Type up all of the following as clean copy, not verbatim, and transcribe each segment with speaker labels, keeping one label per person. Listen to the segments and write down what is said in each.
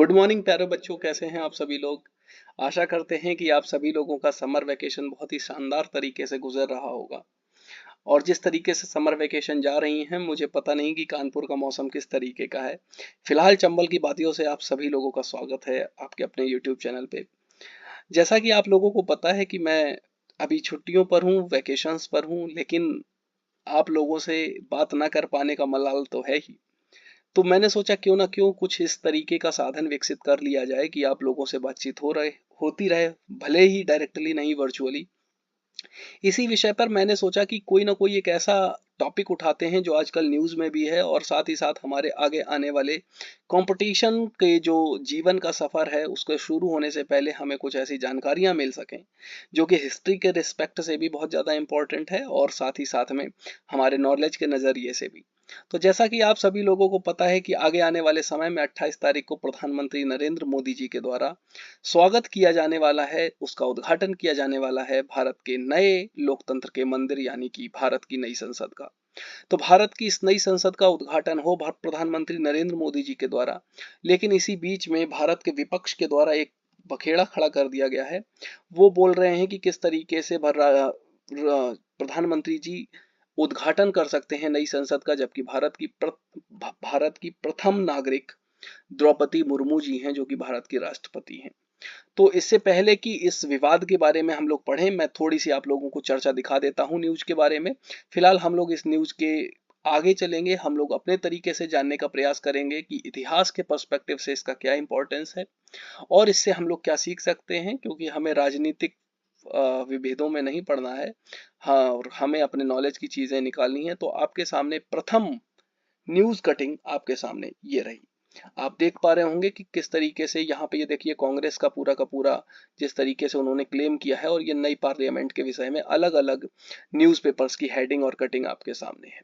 Speaker 1: Good morning प्यारे बच्चों, कैसे हैं आप सभी लोग। आशा करते हैं कि आप सभी लोगों का समर वेकेशन बहुत ही शानदार तरीके से गुजर रहा होगा। और जिस तरीके से समर वेकेशन जा रही हैं, मुझे पता नहीं कि कानपुर का मौसम किस तरीके का है। फिलहाल चंबल की वादियों से आप सभी लोगों का स्वागत है आपके अपने यूट्यूब चैनल पे। जैसा कि आप लोगों को पता है कि मैं अभी छुट्टियों पर हूँ, वेकेशंस पर हूँ, लेकिन आप लोगों से बात ना कर पाने का मलाल तो है ही। तो मैंने सोचा क्यों ना क्यों कुछ इस तरीके का साधन विकसित कर लिया जाए कि आप लोगों से बातचीत होती रहे, भले ही डायरेक्टली नहीं, वर्चुअली। इसी विषय पर मैंने सोचा कि कोई ना कोई एक ऐसा टॉपिक उठाते हैं जो आजकल न्यूज़ में भी है, और साथ ही साथ हमारे आगे आने वाले कंपटीशन के जो जीवन का सफ़र है उसके शुरू होने से पहले हमें कुछ ऐसी जानकारियां मिल सकें जो कि हिस्ट्री के रिस्पेक्ट से भी बहुत ज़्यादा इंपॉर्टेंट है, और साथ ही साथ में हमारे नॉलेज के नज़रिए से भी। तो जैसा कि आप सभी लोगों को पता है कि आगे आने वाले समय में 28 तारीख को प्रधानमंत्री नरेंद्र मोदी जी के द्वारा स्वागत किया जाने वाला है, उसका उद्घाटन किया जाने वाला है भारत के नए लोकतंत्र के मंदिर यानी कि भारत की नई संसद का। तो भारत की इस नई संसद का उद्घाटन हो प्रधानमंत्री नरेंद्र मोदी जी के द्वारा, लेकिन इसी बीच में भारत के विपक्ष के द्वारा एक बखेड़ा खड़ा कर दिया गया है। वो बोल रहे हैं कि किस तरीके से प्रधानमंत्री जी उद्घाटन कर सकते हैं नई संसद का, जबकि भारत की प्रथम नागरिक द्रौपदी मुर्मू जी हैं जो कि भारत की राष्ट्रपति हैं। तो इससे पहले कि इस विवाद के बारे में हम लोग पढ़ें, मैं थोड़ी सी आप लोगों को चर्चा दिखा देता हूं न्यूज के बारे में। फिलहाल हम लोग इस न्यूज के आगे चलेंगे, हम लोग अपने तरीके से जानने का प्रयास करेंगे कि इतिहास के पर्सपेक्टिव से इसका क्या इंपॉर्टेंस है और इससे हम लोग क्या सीख सकते हैं, क्योंकि हमें राजनीतिक विभेदों में नहीं पड़ना है। हाँ, और हमें अपने नॉलेज की चीजें निकालनी है। तो आपके सामने प्रथम न्यूज कटिंग आपके सामने ये रही। आप देख पा रहे होंगे कि किस तरीके से यहाँ पे, ये देखिए, कांग्रेस का पूरा जिस तरीके से उन्होंने क्लेम किया है, और ये नई पार्लियामेंट के विषय में अलग अलग न्यूज़पेपर्स की हेडिंग और कटिंग आपके सामने है।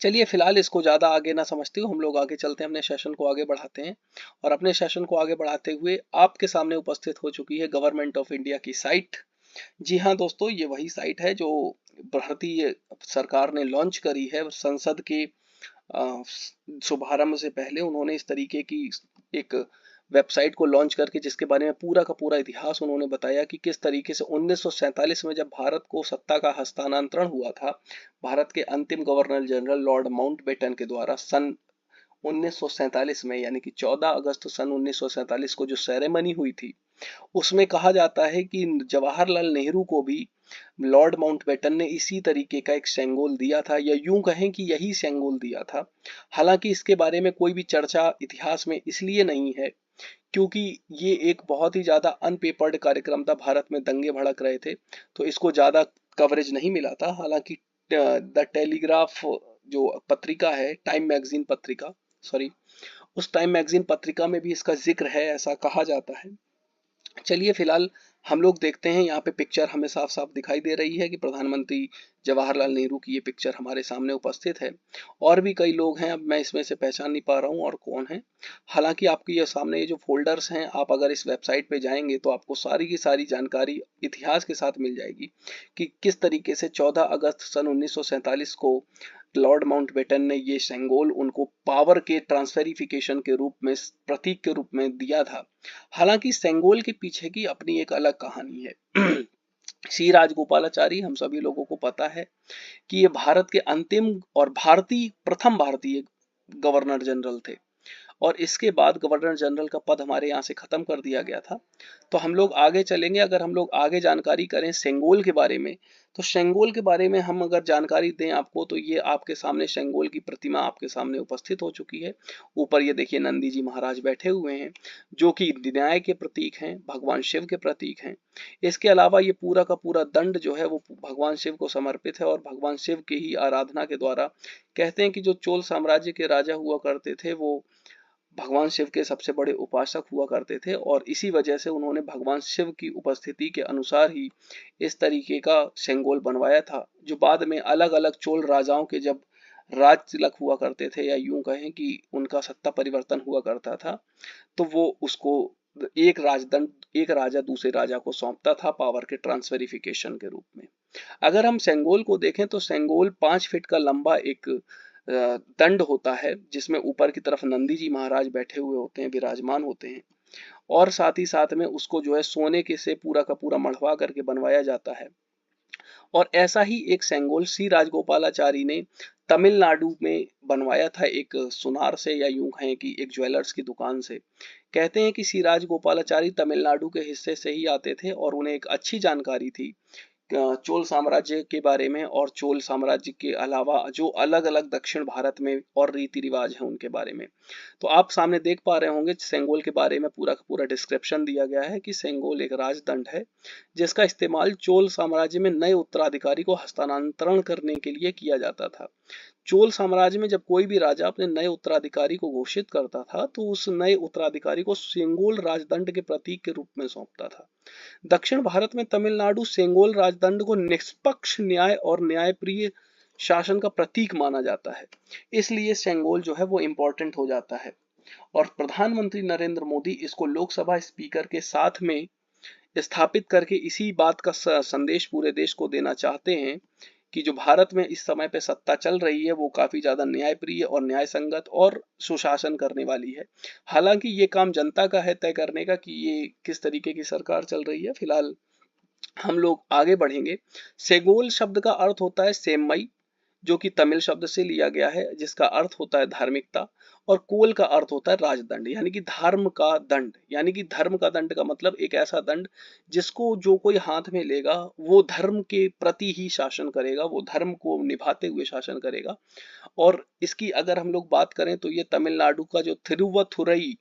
Speaker 1: चलिए फिलहाल इसको ज़्यादा आगे ना समझते हुए हम लोग आगे चलते हैं, अपने सेशन को आगे बढ़ाते हैं। और अपने सेशन को आगे बढ़ाते हुए आपके सामने उपस्थित हो चुकी है गवर्नमेंट ऑफ इंडिया की साइट। जी हाँ दोस्तों, ये वही साइट है जो भारतीय सरकार ने लॉन्च करी है। संसद के शुभारंभ से पहले उन्होंने इस तरीके की एक वेबसाइट को लॉन्च करके, जिसके बारे में पूरा का पूरा इतिहास उन्होंने बताया कि किस तरीके से 1947 में जब भारत को सत्ता का हस्तांतरण हुआ था, भारत के अंतिम गवर्नर जनरल लॉर्ड माउंटबेटन के द्वारा सन 1947 में, यानी कि 14 अगस्त सन 1947 को जो सेरेमनी हुई थी, उसमें कहा जाता है कि जवाहरलाल नेहरू को भी लॉर्ड माउंटबेटन ने इसी तरीके का एक सेंगोल दिया था, या यूं कहें कि यही सेंगोल दिया था। हालांकि इसके बारे में कोई भी चर्चा इतिहास में इसलिए नहीं है क्योंकि ये एक बहुत ही ज्यादा अनपेपर्ड कार्यक्रम था, भारत में दंगे भड़क रहे थे, तो इसको ज्यादा कवरेज नहीं मिला था। हालांकि द टेलीग्राफ जो पत्रिका है, टाइम मैगजीन पत्रिका, सॉरी, उस टाइम मैगजीन पत्रिका में भी इसका जिक्र है, ऐसा कहा जाता है। चलिए फिलहाल हम लोग देखते हैं, यहाँ पे पिक्चर हमें साफ साफ दिखाई दे रही है कि प्रधानमंत्री जवाहरलाल नेहरू की ये पिक्चर हमारे सामने उपस्थित है। और भी कई लोग हैं, अब मैं इसमें से पहचान नहीं पा रहा हूँ और कौन है। हालांकि आपके ये सामने ये जो फोल्डर्स हैं, आप अगर इस वेबसाइट पे जाएंगे तो आपको सारी की सारी जानकारी इतिहास के साथ मिल जाएगी कि किस तरीके से 14 अगस्त सन 1947 को लॉर्ड माउंटबेटन ने ये सेंगोल उनको पावर के ट्रांसफेरिफिकेशन के रूप में, प्रतीक के रूप में दिया था। हालांकि सेंगोल के पीछे की अपनी एक अलग कहानी है। सी राजगोपालाचारी, हम सभी लोगों को पता है कि ये भारत के अंतिम और प्रथम भारतीय गवर्नर जनरल थे, और इसके बाद गवर्नर जनरल का पद हमारे यहाँ से खत्म कर दिया गया था। तो हम लोग आगे चलेंगे, अगर हम लोग आगे जानकारी करें सेंगोल के बारे में, तो सेंगोल के बारे में हम अगर जानकारी दें आपको, तो ये आपके सामने सेंगोल की प्रतिमा आपके सामने उपस्थित हो चुकी है। ऊपर ये देखिए नंदी जी महाराज बैठे हुए हैं, जो कि न्याय के प्रतीक हैं, भगवान शिव के प्रतीक हैं। इसके अलावा ये पूरा का पूरा दंड जो है वो भगवान शिव को समर्पित है, और भगवान शिव की ही आराधना के द्वारा, कहते हैं कि जो चोल साम्राज्य के राजा हुआ करते थे वो भगवान शिव के सबसे बड़े उपासक हुआ करते थे, और इसी वजह से उन्होंने भगवान शिव की उपस्थिति के अनुसार ही इस तरीके का सेंगोल बनवाया था, जो बाद में अलग अलग चोल राजाओं के जब राज तिलक हुआ करते थे, या यूं कहें कि उनका सत्ता परिवर्तन हुआ करता था, तो वो उसको एक राजदंड, एक राजा दूसरे राजा को सौंपता था पावर के ट्रांसफेरिफिकेशन के रूप में। अगर हम सेंगोल को देखें तो सेंगोल 5 फीट का लंबा एक दंड होता है जिसमें ऊपर की तरफ नंदी जी महाराज बैठे हुए होते हैं, विराजमान होते हैं, और साथ ही साथ में उसको जो है सोने के से पूरा का पूरा मढ़वा करके बनवाया जाता है। और ऐसा ही एक सेंगोल सी राजगोपालाचारी ने तमिलनाडु में बनवाया था, एक सुनार से, या यूं कहें कि एक ज्वेलर्स की दुकान से। कहते हैं कि सी राजगोपालाचारी तमिलनाडु के हिस्से से ही आते थे और उन्हें एक अच्छी जानकारी थी चोल साम्राज्य के बारे में, और चोल साम्राज्य के अलावा जो अलग अलग दक्षिण भारत में और रीति रिवाज हैं उनके बारे में। तो आप सामने देख पा रहे होंगे सेंगोल के बारे में पूरा का पूरा डिस्क्रिप्शन दिया गया है कि सेंगोल एक राजदंड है जिसका इस्तेमाल चोल साम्राज्य में नए उत्तराधिकारी को हस्तांतरण करने के लिए किया जाता था। चोल साम्राज्य में जब कोई भी राजा अपने नए उत्तराधिकारी को घोषित करता था तो उस नए उत्तराधिकारी को सेंगोल राजदंड के प्रतीक के रूप में सौंपता था। दक्षिण भारत में तमिलनाडु सेंगोल राजदंड को निष्पक्ष न्याय और न्यायप्रिय शासन का प्रतीक माना जाता है, इसलिए सेंगोल जो है वो इम्पोर्टेंट हो जाता है। और प्रधानमंत्री नरेंद्र मोदी इसको लोकसभा स्पीकर के साथ में स्थापित करके इसी बात का संदेश पूरे देश को देना चाहते हैं कि जो भारत में इस समय पे सत्ता चल रही है वो काफी ज्यादा न्यायप्रिय और न्याय संगत और सुशासन करने वाली है। हालांकि ये काम जनता का है तय करने का कि ये किस तरीके की सरकार चल रही है। फिलहाल हम लोग आगे बढ़ेंगे। सेगोल शब्द का अर्थ होता है सेम्मई, जो कि तमिल शब्द से लिया गया है जिसका अर्थ होता है धार्मिकता, और कोल का अर्थ होता है राजदंड यानी कि धर्म का दंड। यानी कि धर्म का दंड का मतलब एक ऐसा दंड जिसको जो कोई हाथ में लेगा वो धर्म के प्रति ही शासन करेगा, वो धर्म को निभाते हुए शासन करेगा। और इसकी अगर हम लोग बात करें तो ये तमिलनाडु का जो थिरुवथुरई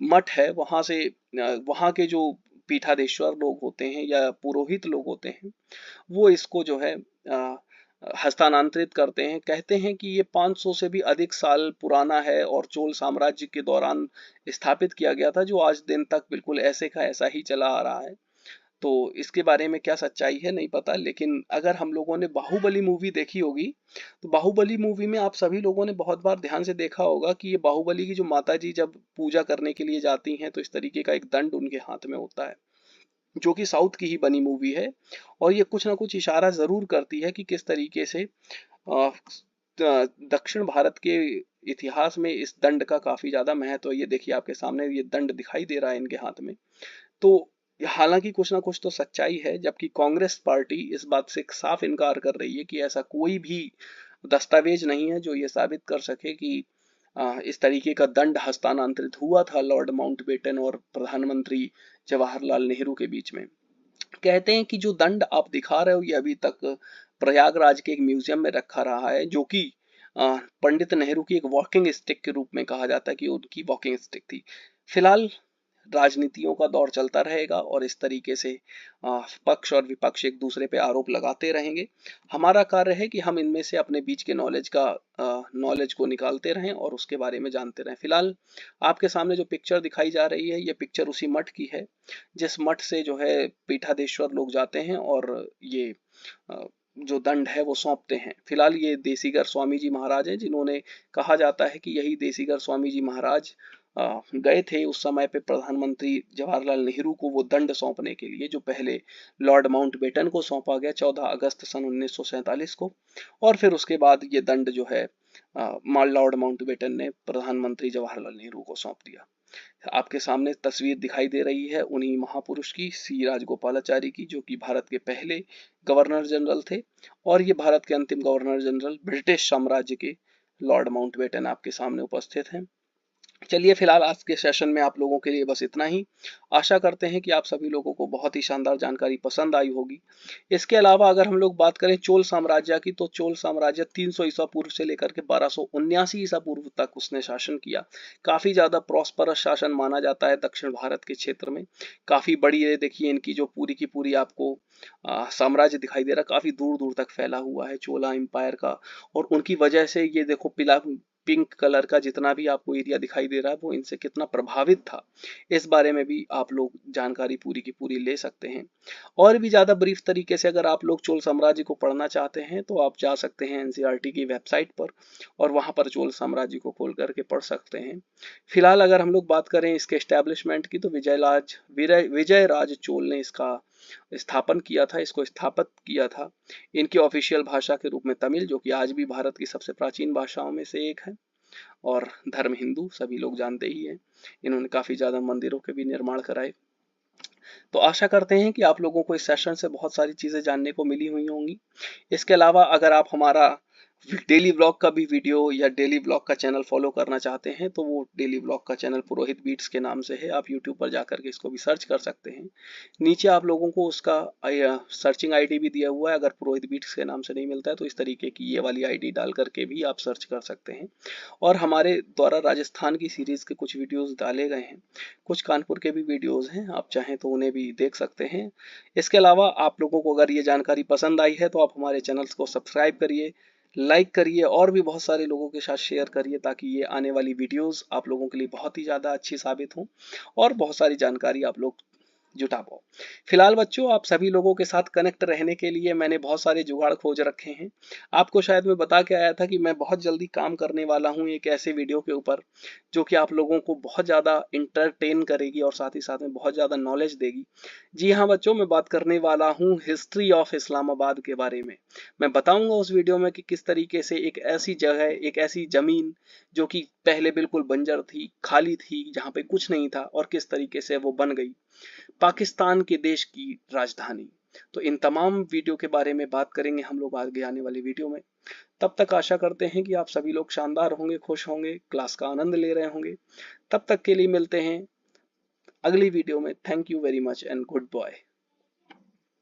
Speaker 1: मठ है वहां से वहां के जो पीठाधीश्वर लोग होते हैं या पुरोहित लोग होते हैं वो इसको जो है हस्तांतरित करते हैं। कहते हैं कि ये 500 से भी अधिक साल पुराना है और चोल साम्राज्य के दौरान स्थापित किया गया था, जो आज दिन तक बिल्कुल ऐसे का ऐसा ही चला आ रहा है। तो इसके बारे में क्या सच्चाई है नहीं पता, लेकिन अगर हम लोगों ने बाहुबली मूवी देखी होगी तो बाहुबली मूवी में आप सभी लोगों ने बहुत बार ध्यान से देखा होगा कि ये बाहुबली की जो माता जी जब पूजा करने के लिए जाती हैं तो इस तरीके का एक दंड उनके हाथ में होता है, जो कि साउथ की ही बनी मूवी है। और ये कुछ ना कुछ इशारा जरूर करती है कि किस तरीके से दक्षिण भारत के इतिहास में इस दंड का काफी ज्यादा महत्व है। ये देखिए आपके सामने ये दंड दिखाई दे रहा है इनके हाथ में। तो हालांकि कुछ ना कुछ तो सच्चाई है, जबकि कांग्रेस पार्टी इस बात से साफ इनकार कर रही है कि ऐसा कोई भी दस्तावेज नहीं है जो ये साबित कर सके कि इस तरीके का दंड हस्तांतरित हुआ था लॉर्ड माउंटबेटन और प्रधानमंत्री जवाहरलाल नेहरू के बीच में। कहते हैं कि जो दंड आप दिखा रहे हो ये अभी तक प्रयागराज के एक म्यूजियम में रखा रहा है, जो कि पंडित नेहरू की एक वॉकिंग स्टिक के रूप में कहा जाता है कि उनकी वॉकिंग स्टिक थी। फिलहाल राजनीतियों का दौर चलता रहेगा और इस तरीके से पक्ष और विपक्ष एक दूसरे पे आरोप लगाते रहेंगे। हमारा कार्य है कि हम इनमें से अपने बीच के नॉलेज को निकालते रहें और उसके बारे में जानते रहें। फिलहाल आपके सामने जो पिक्चर दिखाई जा रही है ये पिक्चर उसी मठ की है जिस मठ से जो है पीठाधीश्वर लोग जाते हैं और ये जो दंड है वो सौंपते हैं। फिलहाल ये देसीगर स्वामी जी महाराज हैं जिन्होंने, कहा जाता है कि यही देसीगर स्वामी जी महाराज गए थे उस समय पे प्रधानमंत्री जवाहरलाल नेहरू को वो दंड सौंपने के लिए, जो पहले लॉर्ड माउंटबेटन को सौंपा गया 14 अगस्त सन 1947 को, और फिर उसके बाद ये दंड जो है लॉर्ड माउंटबेटन ने प्रधानमंत्री जवाहरलाल नेहरू को सौंप दिया। आपके सामने तस्वीर दिखाई दे रही है उन्हीं महापुरुष की, सी राजगोपालाचारी की, जो कि भारत के पहले गवर्नर जनरल थे, और ये भारत के अंतिम गवर्नर जनरल ब्रिटिश साम्राज्य के लॉर्ड माउंटबेटन आपके सामने उपस्थित हैं। चलिए फिलहाल आज के सेशन में आप लोगों के लिए बस इतना ही। आशा करते हैं कि आप सभी लोगों को बहुत ही शानदार जानकारी पसंद आई होगी। इसके अलावा अगर हम लोग बात करें चोल साम्राज्य की, तो चोल साम्राज्य 300 ईसा पूर्व से लेकर के 1279 ईसा पूर्व तक उसने शासन किया। काफी ज्यादा प्रॉस्परस शासन माना जाता है दक्षिण भारत के क्षेत्र में। काफी बड़ी है, देखिए इनकी जो पूरी की पूरी आपको साम्राज्य दिखाई दे रहा, काफी दूर दूर तक फैला हुआ है चोला एम्पायर का। और उनकी वजह से ये देखो पिंक कलर का जितना भी आपको एरिया दिखाई दे रहा है वो इनसे कितना प्रभावित था, इस बारे में भी आप लोग जानकारी पूरी की पूरी ले सकते हैं। और भी ज्यादा ब्रीफ तरीके से अगर आप लोग चोल साम्राज्य को पढ़ना चाहते हैं तो आप जा सकते हैं एनसीईआरटी की वेबसाइट पर और वहां पर चोल साम्राज्य को खोल करके पढ़ सकते हैं। फिलहाल अगर हम लोग बात करें इसके एस्टेब्लिशमेंट की, तो विजय राज चोल ने इसका स्थापन किया था, इसको स्थापित किया था। इनकी ऑफिशियल भाषा के रूप में तमिल, जो कि आज भी भारत की सबसे प्राचीन भाषाओं में से एक है, और धर्म हिंदू, सभी लोग जानते ही हैं। इन्होंने काफी ज्यादा मंदिरों के भी निर्माण कराए। तो आशा करते हैं कि आप लोगों को इस सेशन से बहुत सारी चीजें जानने को मिली हुई होंगी। इसके अलावा अगर आप हमारा डेली ब्लॉग का भी वीडियो या डेली ब्लॉग का चैनल फॉलो करना चाहते हैं तो वो डेली ब्लॉग का चैनल पुरोहित बीट्स के नाम से है। आप यूट्यूब पर जाकर के इसको भी सर्च कर सकते हैं। नीचे आप लोगों को उसका सर्चिंग आईडी भी दिया हुआ है। अगर पुरोहित बीट्स के नाम से नहीं मिलता है तो इस तरीके की ये वाली आईडी डाल करके भी आप सर्च कर सकते हैं। और हमारे द्वारा राजस्थान की सीरीज के कुछ वीडियोस डाले गए हैं, कुछ कानपुर के भी वीडियोस हैं, आप चाहें तो उन्हें भी देख सकते हैं। इसके अलावा आप लोगों को अगर ये जानकारी पसंद आई है तो आप हमारे चैनल्स को सब्सक्राइब करिए, लाइक करिए और भी बहुत सारे लोगों के साथ शेयर करिए, ताकि ये आने वाली वीडियोस आप लोगों के लिए बहुत ही ज़्यादा अच्छी साबित हों और बहुत सारी जानकारी आप लोग जुटा पाओ। फिलहाल बच्चों, आप सभी लोगों के साथ कनेक्ट रहने के लिए मैंने बहुत सारे जुगाड़ खोज रखे हैं। आपको शायद मैं बता के आया था कि मैं बहुत जल्दी काम करने वाला हूं एक ऐसे वीडियो के ऊपर जो कि आप लोगों को बहुत ज़्यादा इंटरटेन करेगी और साथ ही साथ में बहुत ज़्यादा नॉलेज देगी। जी हाँ बच्चों, मैं बात करने वाला हूँ हिस्ट्री ऑफ इस्लामाबाद के बारे में। मैं बताऊंगा उस वीडियो में कि किस तरीके से एक ऐसी जगह, एक ऐसी जमीन जो कि पहले बिल्कुल बंजर थी, खाली थी, जहाँ पे कुछ नहीं था, और किस तरीके से वो बन गई पाकिस्तान के देश की राजधानी। तो इन तमाम वीडियो के बारे में बात करेंगे हम लोग आगे आने वाली वीडियो में। तब तक आशा करते हैं कि आप सभी लोग शानदार होंगे, खुश होंगे, क्लास का आनंद ले रहे होंगे। तब तक के लिए मिलते हैं अगली वीडियो में। Thank you very much and good bye.